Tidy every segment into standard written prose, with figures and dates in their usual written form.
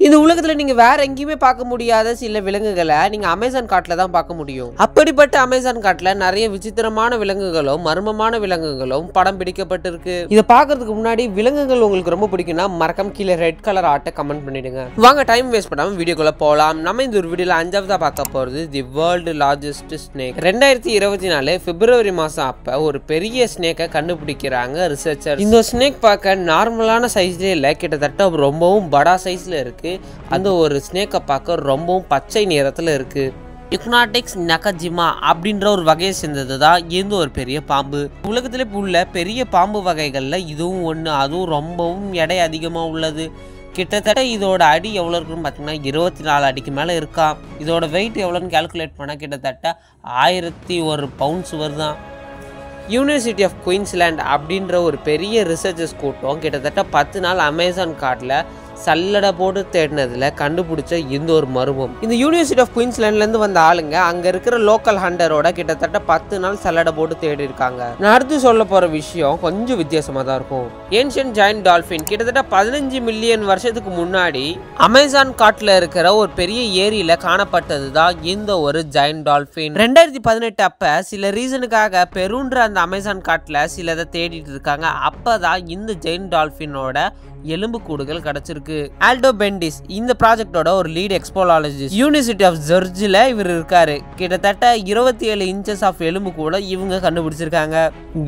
இந்த உலகத்துல நீங்க வேற எங்கேயுமே பார்க்க முடியாத சில விலங்குகளை நீங்க அமேசான் காட்டுல தான் பார்க்க முடியும். அப்படிப்பட்ட அமேசான் காட்டுல நிறைய விசித்திரமான விலங்குகளும் மர்மமான விலங்குகளும் படம் பிடிக்கப்பட்டிருக்கு. இதை பார்க்கறதுக்கு முன்னாடி விலங்குகள் உங்களுக்கு ரொம்ப பிடிக்கும்னா மறக்காம கீழே ரெட் கலர் ஆர்ட்டை கமெண்ட் பண்ணிடுங்க. வாங்க டைம் வேஸ்ட் பண்ணாம வீடியோக்குள்ள போலாம். நம்ம இந்த ஒரு வீடியோல 5ஆவதா பார்க்க போறது தி வேர்ல்டு லார்ஜஸ்ட் ஸ்னேக். 2024 பிப்ரவரி மாசம் அப்ப ஒரு பெரிய ஸ்னேக்கை கண்டுபிடிக்கிறாங்க ரிசர்ச்சர். இந்த ஸ்னேக் பார்க்க நார்மலான சைஸ்ல இல்ல, கிட்டத்தட்ட ரொம்பவும் படா சைஸ்ல இருக்கு. அந்த ஒரு ஸ்னேக்கை பார்க்க ரொம்பவும் பச்சை நிறத்துல இருக்கு. இக்னாட்டிக்ஸ் நகஜிமா அப்படின்ற ஒரு வகையை சேர்ந்தது தான் இந்த ஒரு பெரிய பாம்பு. உலகத்துல உள்ள பெரிய பாம்பு வகைகள்ல இதுவும் ஒன்று. அதுவும் ரொம்பவும் எடை அதிகமாக உள்ளது. கிட்டத்தட்ட இதோட அடி எவ்வளோ இருக்குன்னு பார்த்தீங்கன்னா 24 அடிக்கு மேலே இருக்கான். இதோட வெயிட் எவ்வளோன்னு கால்குலேட் பண்ணால் கிட்டத்தட்ட 1001 பவுண்ட்ஸ் வருதான். யூனிவர்சிட்டி ஆஃப் குயின்ஸ்லாண்ட் அப்படின்ற ஒரு பெரிய ரிசர்ச்சர்ஸ் கூட்டம் கிட்டத்தட்ட 10 நாள் அமேசான் காட்டில் சல்லடை போட்டு தேடினதுல கண்டுபிடிச்ச இந்த ஒரு மர்மம். இந்த யூனிவர்சிட்டி ஆஃப் குயின்ஸ்லாண்ட்லேருந்து வந்த ஆளுங்க அங்கே இருக்கிற லோக்கல் ஹண்டரோட கிட்டத்தட்ட 10 நாள் சல்லடை போட்டு தேடி இருக்காங்க. நான் அடுத்து சொல்ல போகிற விஷயம் கொஞ்சம் வித்தியாசமாக தான் இருக்கும். ஏன்ஷியன்ட் ஜாயன்ட் டால்ஃபின் கிட்டத்தட்ட 15 மில்லியன் வருஷத்துக்கு முன்னாடி அமேசான் காட்டில் இருக்கிற ஒரு பெரிய ஏரியில காணப்பட்டது தான் இந்த ஒரு ஜாயன்ட் டால்ஃபின். 2018 அப்ப சில ரீசனுக்காக பெருன்ற அந்த அமேசான் காட்டில் சிலதை தேடிட்டு இருக்காங்க. அப்பதான் இந்த ஜெயின்ட் டால்ஃபினோட எலும்பு கூடுகள் கிடைச்சிருக்கு. ஆல்டோ பெண்டிஸ் இந்த ப்ராஜெக்டோட ஒரு லீட் எக்ஸ்போலாலஜிஸ்ட். யூனிவர்சிட்டி ஆஃப் ஜெர்ஜில் இவர் இருக்காரு. கிட்டத்தட்ட 27 இன்ச்சஸ் ஆஃப் எலும்பு கூட இவங்க கண்டுபிடிச்சிருக்காங்க.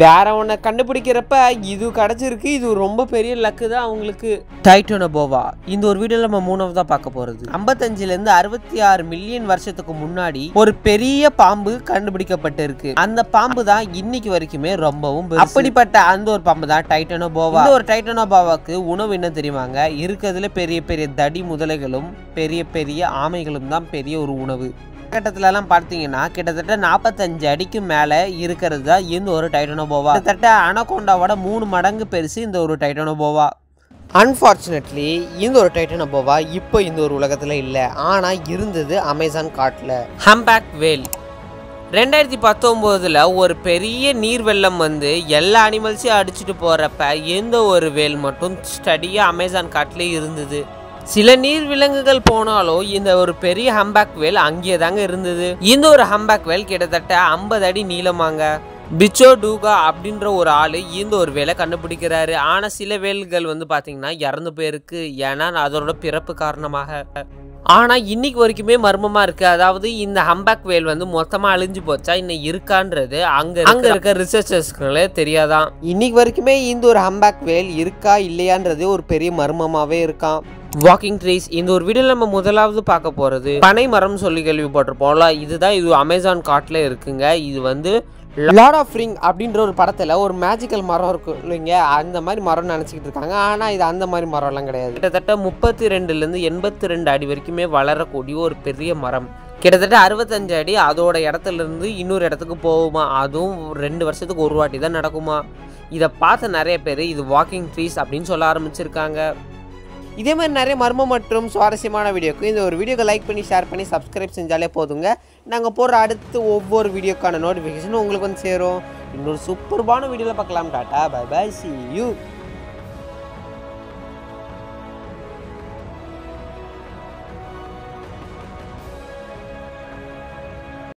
வேற ஒன்ன கண்டுபிடிக்கிறப்ப இது கிடைச்சிருக்கு. இது ரொம்ப பெரிய லக்கு தான் அவங்களுக்கு. டைட்டானோபோவா இந்த ஒரு வீடியோல நம்ம 3ஆவதா பார்க்க போறது. 55லேருந்து 66 மில்லியன் வருஷத்துக்கு முன்னாடி ஒரு பெரிய பாம்பு கண்டுபிடிக்கப்பட்டிருக்கு. அந்த பாம்பு தான் இன்னைக்கு வரைக்குமே ரொம்பவும் அப்படிப்பட்ட அந்த ஒரு பாம்பு தான் டைட்டானோபோவா. இந்த ஒரு டைட்டானோபோவாக்கு உணவு என்ன தெரியுமாங்க? இருக்கிறதுல பெரிய பெரிய தடி முதலைகளும் பெரிய பெரிய ஆமைகளும் தான் பெரிய ஒரு உணவு. கட்டத்துல எல்லாம் பார்த்தீங்கன்னா கிட்டத்தட்ட 45 அடிக்கு மேல இருக்கிறது தான் இந்த ஒரு டைட்டானோபோவா. கிட்டத்தட்ட அனகோண்டாவோட 3 மடங்கு பெருசு இந்த ஒரு டைட்டானோபோவா. அன்ஃபார்ச்சுனேட்லி இந்த ஒரு டைட்டானோபோவா இப்போ இந்த ஒரு உலகத்துல இல்லை. ஆனா இருந்தது அமேசான் காட்டுல. ஹம்பேக் வேல் 2019 ஒரு பெரிய நீர் வெள்ளம் வந்து எல்லா அனிமல்ஸையும் அடிச்சுட்டு போறப்ப எந்த ஒரு வேல் மட்டும் ஸ்டடியா அமேசான் காட்டிலே இருந்தது. சில நீர் விலங்குகள் போனாலும் இந்த ஒரு பெரிய ஹம்பேக் வேல் அங்கேயே தாங்க இருந்தது. இந்த ஒரு ஹம்பேக் வேல் கிட்டத்தட்ட 50 அடி நீளமாங்க. பிச்சோ டூகா அப்படின்ற ஒரு ஆளு இந்த ஒரு வேலை கண்டுபிடிக்கிறாரு. ஆனா சில வேல்கள் வந்து பாத்தீங்கன்னா இறந்து போயிருக்கு. ஏன்னா அதோட பிறப்பு காரணமாக. ஆனா இன்னைக்கு வரைக்குமே மர்மமா இருக்கு. அதாவது இந்த ஹம்பேக் வேல் வந்து மொத்தமா அழிஞ்சு போச்சா இன்னும் இருக்கான்றது அங்க இருக்க ரிசர்ச்சர்ஸ்களே தெரியாதான். இன்னைக்கு வரைக்குமே இந்த ஒரு ஹம்பேக் வேல் இருக்கா இல்லையான்றது ஒரு பெரிய மர்மமாவே இருக்கான். வாக்கிங் ட்ரீஸ் இந்த ஒரு வீடியோல நம்ம முதலாவது பார்க்க போறது பனை மரம் சொல்லி கேள்விப்பட்டிருப்போம்ல. இதுதான் இது அமேசான் காட்டுல இருக்குங்க. இது வந்து லார்ட் ஆஃப் ரிங் அப்படின்ற ஒரு படத்துல ஒரு மேஜிக்கல் மரம் இருக்கும் இல்லைங்க, அந்த மாதிரி மரம் நினைச்சிக்கிட்டு இருக்காங்க. ஆனா இது அந்த மாதிரி மரம் எல்லாம் கிடையாது. கிட்டத்தட்ட 32லேருந்து 82 அடி வரைக்குமே வளரக்கூடிய ஒரு பெரிய மரம். கிட்டத்தட்ட 65 அடி அதோட இடத்துல இருந்து இன்னொரு இடத்துக்கு போகுமா. அதுவும் 2 வருஷத்துக்கு ஒரு வாட்டி தான் நடக்குமா. இதை பார்த்த நிறைய பேர் இது வாக்கிங் ட்ரீஸ் அப்படின்னு சொல்ல ஆரம்பிச்சிருக்காங்க. இதே மாதிரி நிறைய மர்மம் மற்றும் சுவாரஸ்யமான வீடியோக்கு இந்த ஒரு வீடியோக்கு லைக் பண்ணி ஷேர் பண்ணி சப்ஸ்கிரைப் செஞ்சாலே போதுங்க. நாங்கள் போடுற அடுத்து ஒவ்வொரு வீடியோக்கான நோட்டிஃபிகேஷனும் உங்களுக்கு வந்து சேரும். இன்னொரு சூப்பர்பான வீடியோவில் பார்க்கலாம். Tata bye bye, see you.